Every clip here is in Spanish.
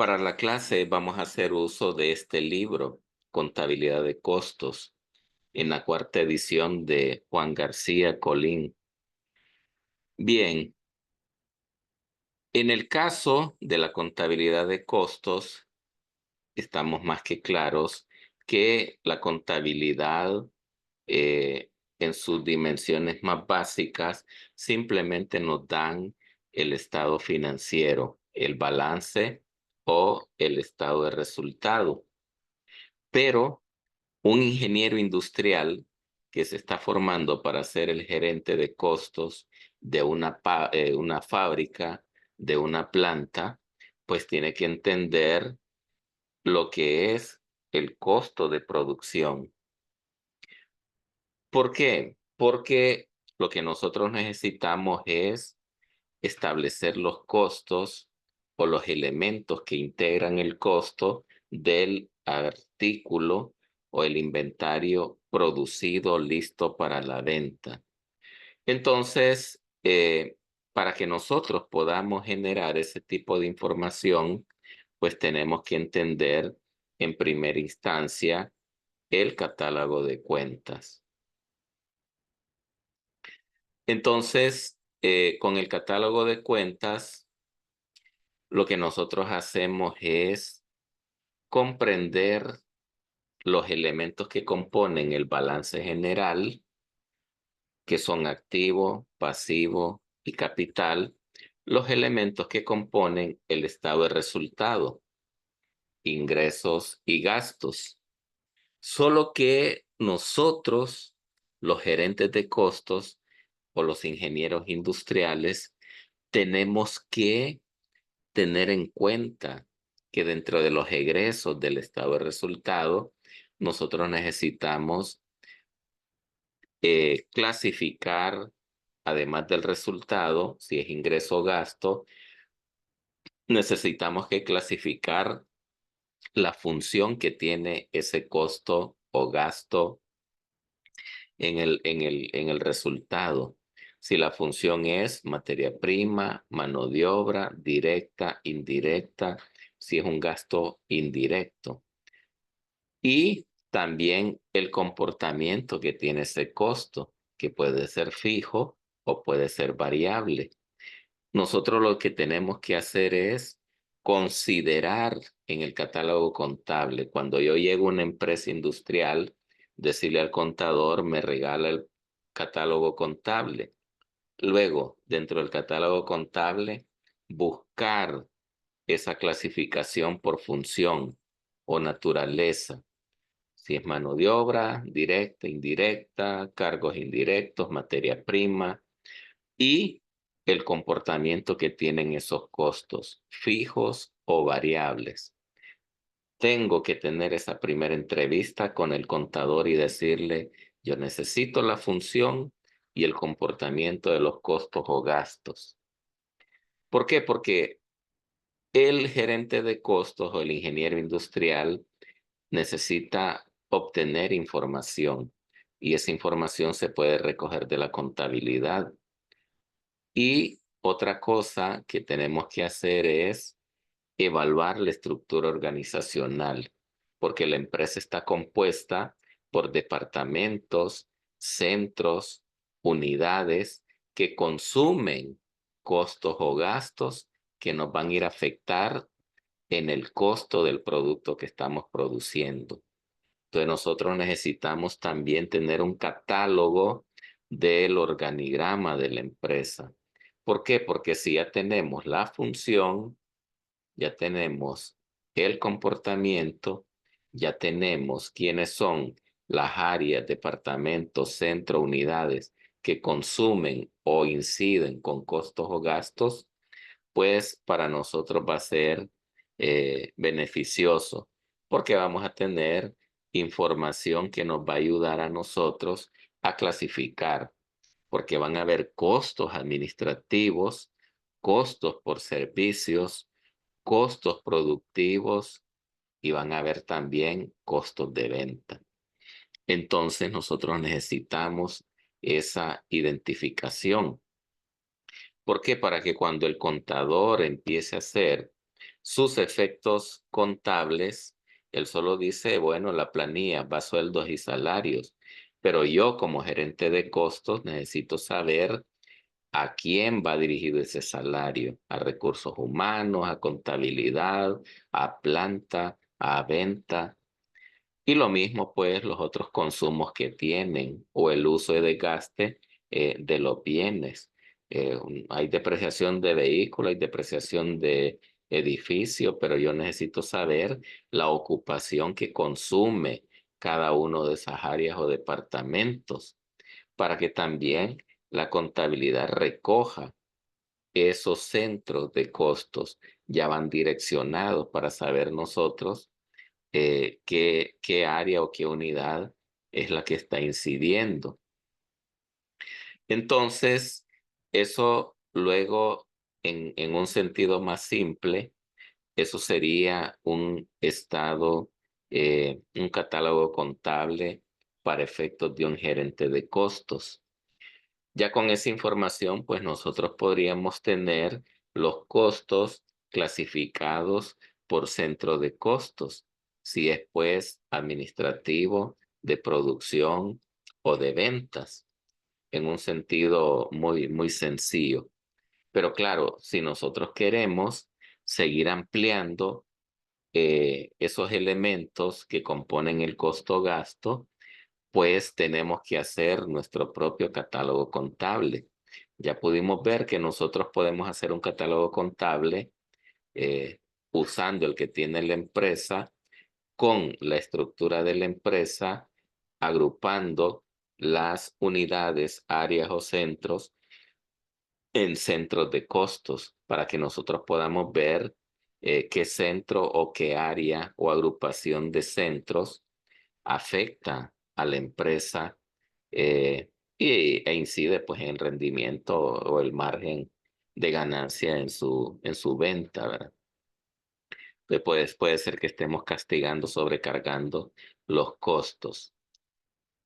Para la clase vamos a hacer uso de este libro, Contabilidad de Costos, en la cuarta edición de Juan García Colín. Bien, en el caso de la contabilidad de costos, estamos más que claros que la contabilidad en sus dimensiones más básicas simplemente nos dan el estado financiero, el balance o el estado de resultado. Pero un ingeniero industrial que se está formando para ser el gerente de costos de una fábrica, de una planta, pues tiene que entender lo que es el costo de producción. ¿Por qué? Porque lo que nosotros necesitamos es establecer los costos o los elementos que integran el costo del artículo o el inventario producido listo para la venta. Entonces, para que nosotros podamos generar ese tipo de información, pues tenemos que entender en primera instancia el catálogo de cuentas. Entonces, con el catálogo de cuentas, lo que nosotros hacemos es comprender los elementos que componen el balance general, que son activo, pasivo y capital, los elementos que componen el estado de resultado, ingresos y gastos. Solo que nosotros, los gerentes de costos o los ingenieros industriales, tenemos que tener en cuenta que dentro de los egresos del estado de resultado, nosotros necesitamos clasificar, además del resultado, si es ingreso o gasto, necesitamos que clasificar la función que tiene ese costo o gasto en el resultado. Si la función es materia prima, mano de obra, directa, indirecta, si es un gasto indirecto. Y también el comportamiento que tiene ese costo, que puede ser fijo o puede ser variable. Nosotros lo que tenemos que hacer es considerar en el catálogo contable, cuando yo llego a una empresa industrial, decirle al contador, me regala el catálogo contable. Luego, dentro del catálogo contable, buscar esa clasificación por función o naturaleza. Si es mano de obra, directa, indirecta, cargos indirectos, materia prima y el comportamiento que tienen esos costos, fijos o variables. Tengo que tener esa primera entrevista con el contador y decirle, yo necesito la función y el comportamiento de los costos o gastos. ¿Por qué? Porque el gerente de costos o el ingeniero industrial necesita obtener información y esa información se puede recoger de la contabilidad. Y otra cosa que tenemos que hacer es evaluar la estructura organizacional, porque la empresa está compuesta por departamentos, centros, unidades que consumen costos o gastos que nos van a ir a afectar en el costo del producto que estamos produciendo. Entonces nosotros necesitamos también tener un catálogo del organigrama de la empresa. ¿Por qué? Porque si ya tenemos la función, ya tenemos el comportamiento, ya tenemos quiénes son las áreas, departamentos, centros, unidades que consumen o inciden con costos o gastos, pues para nosotros va a ser beneficioso porque vamos a tener información que nos va a ayudar a nosotros a clasificar, porque van a haber costos administrativos, costos por servicios, costos productivos y van a haber también costos de venta. Entonces nosotros necesitamos esa identificación. ¿Por qué? Para que cuando el contador empiece a hacer Sus efectos contables, él solo dice, bueno, la planilla va sueldos y salarios, pero yo como gerente de costos necesito saber a quién va dirigido ese salario, a recursos humanos, a contabilidad, a planta, a venta. Y lo mismo, pues, los otros consumos que tienen o el uso y desgaste de los bienes. Hay depreciación de vehículos, hay depreciación de edificio, pero yo necesito saber la ocupación que consume cada uno de esas áreas o departamentos para que también la contabilidad recoja esos centros de costos. Ya van direccionados para saber nosotros qué área o qué unidad es la que está incidiendo. Entonces, eso luego, en un sentido más simple, eso sería un estado, un catálogo contable para efectos de un gerente de costos. Ya con esa información, pues nosotros podríamos tener los costos clasificados por centro de costos, si es pues administrativo, de producción o de ventas, en un sentido muy sencillo. Pero claro, si nosotros queremos seguir ampliando esos elementos que componen el costo-gasto, pues tenemos que hacer nuestro propio catálogo contable. Ya pudimos ver que nosotros podemos hacer un catálogo contable eh, usando el que tiene la empresa con la estructura de la empresa, agrupando las unidades, áreas o centros en centros de costos para que nosotros podamos ver qué centro o qué área o agrupación de centros afecta a la empresa e incide pues en el rendimiento o el margen de ganancia en su venta, ¿verdad? Puede ser que estemos castigando, sobrecargando los costos.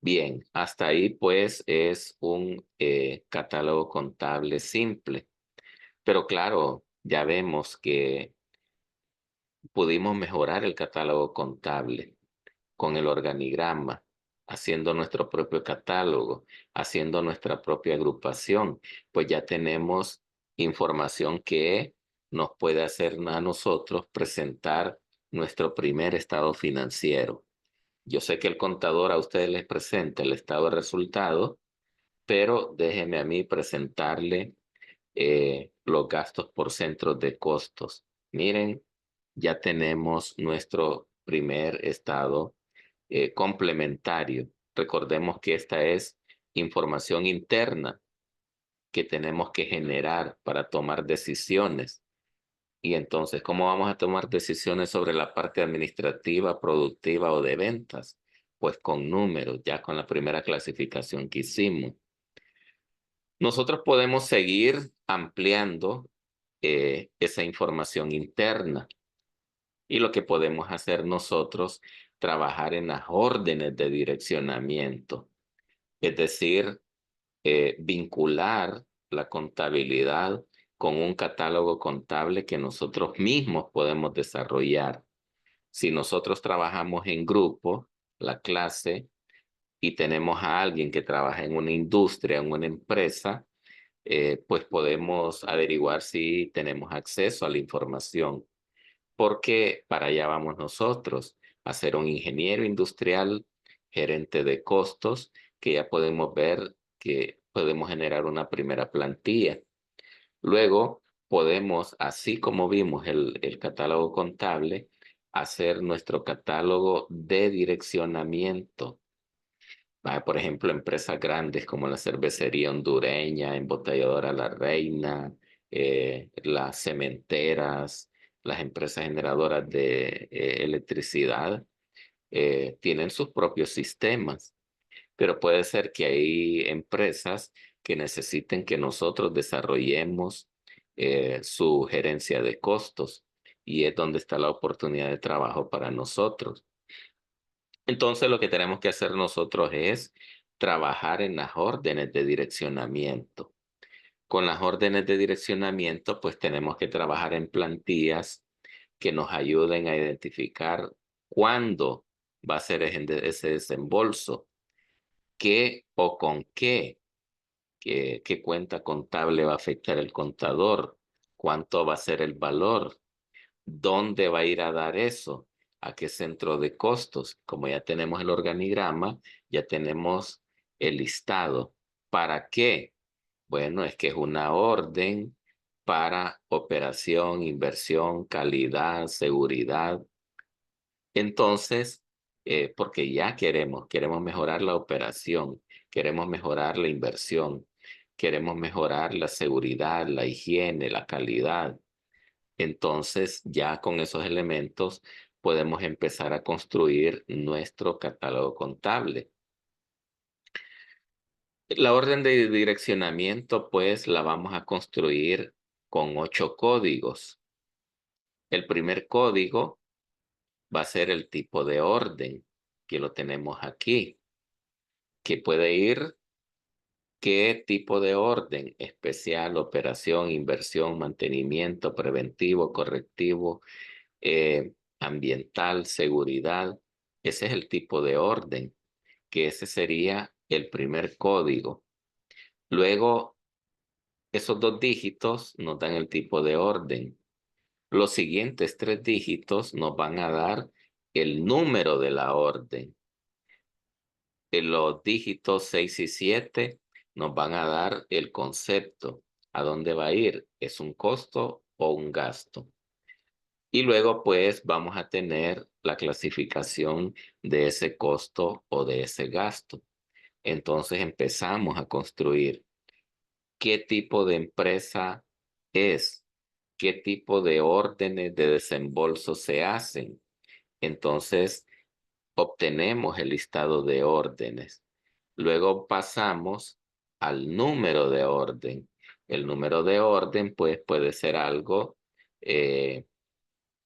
Bien, hasta ahí pues es un catálogo contable simple, pero claro, ya vemos que pudimos mejorar el catálogo contable con el organigrama, haciendo nuestro propio catálogo, haciendo nuestra propia agrupación, pues ya tenemos información que nos puede hacer a nosotros presentar nuestro primer estado financiero. Yo sé que el contador a ustedes les presenta el estado de resultados, pero déjeme a mí presentarle los gastos por centros de costos. Miren, ya tenemos nuestro primer estado complementario. Recordemos que esta es información interna que tenemos que generar para tomar decisiones. Y entonces, ¿cómo vamos a tomar decisiones sobre la parte administrativa, productiva o de ventas? Pues con números, ya con la primera clasificación que hicimos. Nosotros podemos seguir ampliando esa información interna y lo que podemos hacer nosotros, trabajar en las órdenes de direccionamiento, es decir, vincular la contabilidad con un catálogo contable que nosotros mismos podemos desarrollar. Si nosotros trabajamos en grupo, la clase, y tenemos a alguien que trabaja en una industria, en una empresa, pues podemos averiguar si tenemos acceso a la información, porque para allá vamos nosotros, a ser un ingeniero industrial, gerente de costos, que ya podemos ver que podemos generar una primera plantilla. Luego podemos, así como vimos el catálogo contable, hacer nuestro catálogo de direccionamiento. Por ejemplo, empresas grandes como la cervecería hondureña, embotelladora La Reina, las cementeras, las empresas generadoras de electricidad, tienen sus propios sistemas, pero puede ser que hay empresas que necesiten que nosotros desarrollemos su gerencia de costos y es donde está la oportunidad de trabajo para nosotros. Entonces, lo que tenemos que hacer nosotros es trabajar en las órdenes de direccionamiento. Con las órdenes de direccionamiento, pues tenemos que trabajar en plantillas que nos ayuden a identificar cuándo va a ser ese desembolso, qué o con qué cuenta contable va a afectar el contador, cuánto va a ser el valor, dónde va a ir a dar eso, a qué centro de costos. Como ya tenemos el organigrama, ya tenemos el listado. ¿Para qué? Bueno, es que es una orden para operación, inversión, calidad, seguridad. Entonces, porque ya queremos mejorar la operación, queremos mejorar la inversión, queremos mejorar la seguridad, la higiene, la calidad. Entonces, ya con esos elementos podemos empezar a construir nuestro catálogo contable. La orden de direccionamiento, pues, la vamos a construir con 8 códigos. El primer código va a ser el tipo de orden, que lo tenemos aquí, que puede ir qué tipo de orden: especial, operación, inversión, mantenimiento, preventivo, correctivo, ambiental, seguridad. Ese es el tipo de orden, que ese sería el primer código. Luego, esos 2 dígitos nos dan el tipo de orden. Los siguientes 3 dígitos nos van a dar el número de la orden. Los dígitos 6 y 7 nos van a dar el concepto. ¿A dónde va a ir? ¿Es un costo o un gasto? Y luego, pues, vamos a tener la clasificación de ese costo o de ese gasto. Entonces empezamos a construir qué tipo de empresa es, qué tipo de órdenes de desembolso se hacen. Entonces obtenemos el listado de órdenes. Luego pasamos al número de orden. El número de orden, pues, puede ser algo eh,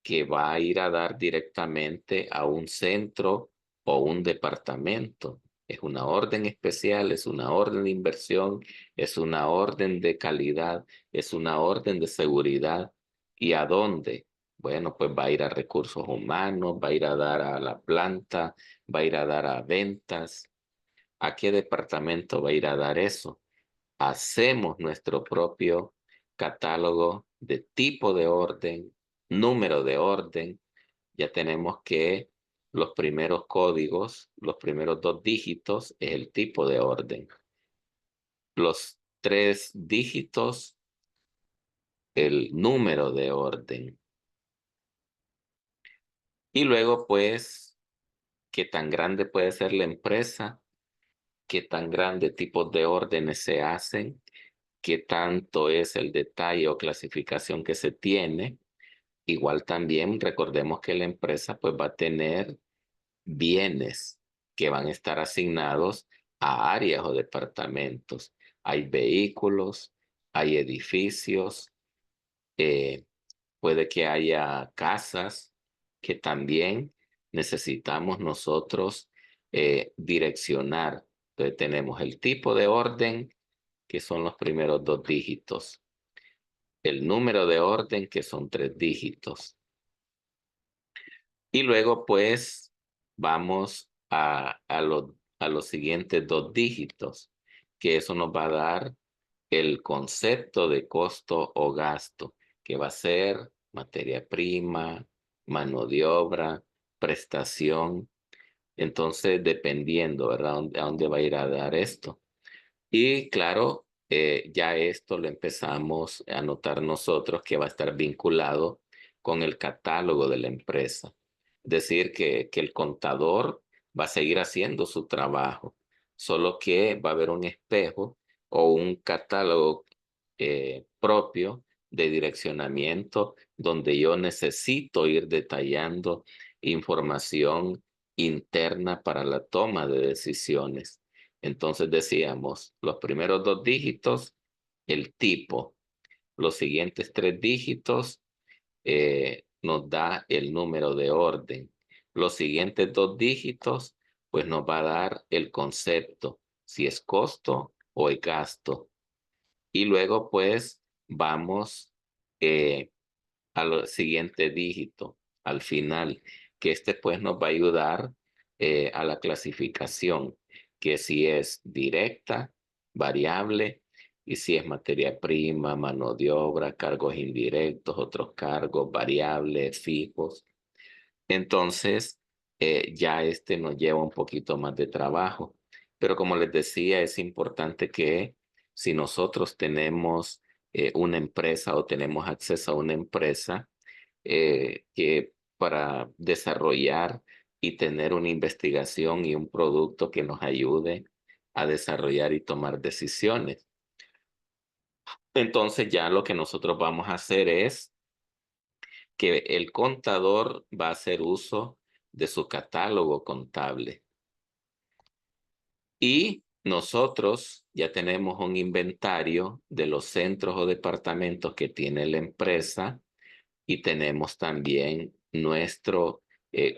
que va a ir a dar directamente a un centro o un departamento. Es una orden especial, es una orden de inversión, es una orden de calidad, es una orden de seguridad. ¿Y a dónde? Bueno, pues va a ir a recursos humanos, va a ir a dar a la planta, va a ir a dar a ventas. ¿A qué departamento va a ir a dar eso? Hacemos nuestro propio catálogo de tipo de orden, número de orden. Ya tenemos que los primeros códigos, los primeros 2 dígitos es el tipo de orden. Los 3 dígitos, el número de orden. Y luego, pues, qué tan grande puede ser la empresa, qué tan grande tipos de órdenes se hacen, qué tanto es el detalle o clasificación que se tiene. Igual también recordemos que la empresa pues va a tener bienes que van a estar asignados a áreas o departamentos. Hay vehículos, hay edificios, eh, puede que haya casas que también necesitamos nosotros direccionar. Entonces tenemos el tipo de orden, que son los primeros 2 dígitos, el número de orden, que son 3 dígitos. Y luego, pues, vamos a los siguientes 2 dígitos, que eso nos va a dar el concepto de costo o gasto, que va a ser materia prima, mano de obra, prestación. Entonces, dependiendo, ¿verdad? ¿A dónde va a ir a dar esto? Y claro, ya esto lo empezamos a notar nosotros, que va a estar vinculado con el catálogo de la empresa. Decir que el contador va a seguir haciendo su trabajo, solo que va a haber un espejo o un catálogo propio de direccionamiento, donde yo necesito ir detallando información interna para la toma de decisiones. Entonces decíamos, los primeros 2 dígitos, el tipo. Los siguientes 3 dígitos nos da el número de orden. Los siguientes 2 dígitos, pues nos va a dar el concepto, si es costo o es gasto. Y luego, pues, vamos al siguiente dígito, al final, que este pues nos va a ayudar a la clasificación, que si es directa, variable, y si es materia prima, mano de obra, cargos indirectos, otros cargos, variables, fijos. Entonces, ya este nos lleva un poquito más de trabajo. Pero como les decía, es importante que si nosotros tenemos una empresa o tenemos acceso a una empresa, que para desarrollar y tener una investigación y un producto que nos ayude a desarrollar y tomar decisiones. Entonces ya lo que nosotros vamos a hacer es que el contador va a hacer uso de su catálogo contable. Y nosotros ya tenemos un inventario de los centros o departamentos que tiene la empresa y tenemos también nuestro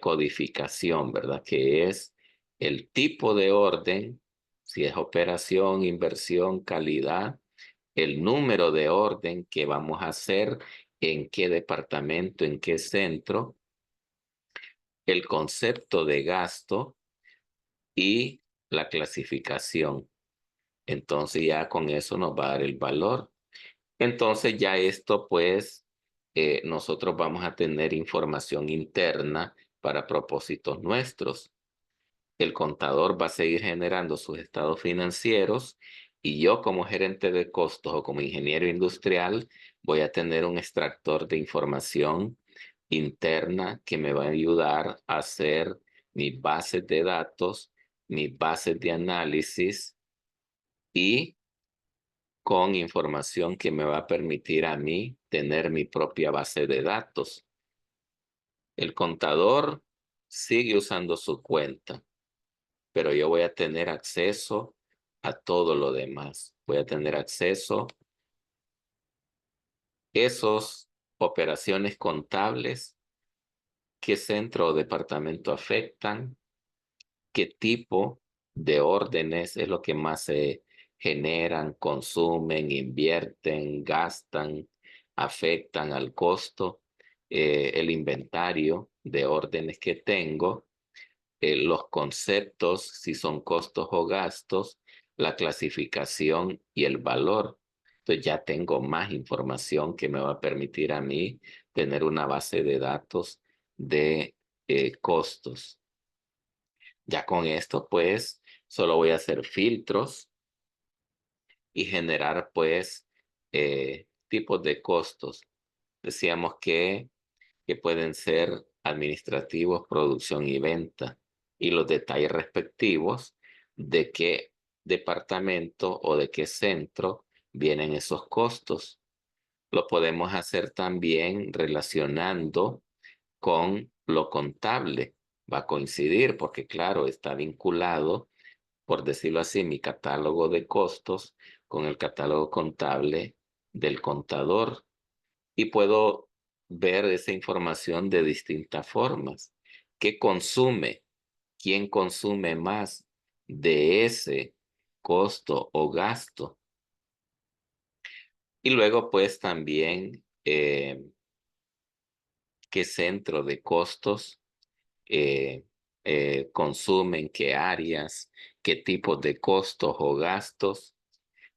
codificación, ¿verdad? Que es el tipo de orden, si es operación, inversión, calidad, el número de orden que vamos a hacer, en qué departamento, en qué centro, el concepto de gasto y la clasificación. Entonces ya con eso nos va a dar el valor. Entonces ya esto pues nosotros vamos a tener información interna para propósitos nuestros. El contador va a seguir generando sus estados financieros y yo como gerente de costos o como ingeniero industrial voy a tener un extractor de información interna que me va a ayudar a hacer mis bases de datos, mis bases de análisis y con información que me va a permitir a mí tener mi propia base de datos. El contador sigue usando su cuenta, pero yo voy a tener acceso a todo lo demás. Voy a tener acceso a esas operaciones contables, qué centro o departamento afectan, qué tipo de órdenes es lo que más se generan, consumen, invierten, gastan, afectan al costo, el inventario de órdenes que tengo, los conceptos, si son costos o gastos, la clasificación y el valor. Entonces ya tengo más información que me va a permitir a mí tener una base de datos de costos. Ya con esto, pues, solo voy a hacer filtros y generar, pues, tipos de costos. Decíamos que pueden ser administrativos, producción y venta, y los detalles respectivos de qué departamento o de qué centro vienen esos costos. Lo podemos hacer también relacionando con lo contable. Va a coincidir porque, claro, está vinculado, por decirlo así, mi catálogo de costos con el catálogo contable del contador. Y puedo ver esa información de distintas formas. ¿Qué consume? ¿Quién consume más de ese costo o gasto? Y luego, pues también, qué centro de costos eh, consumen, qué áreas, qué tipos de costos o gastos.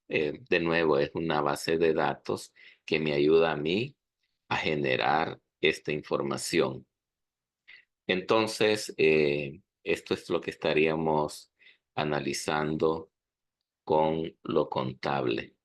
De nuevo, es una base de datos que me ayuda a mí a generar esta información. Entonces, esto es lo que estaríamos analizando con lo contable.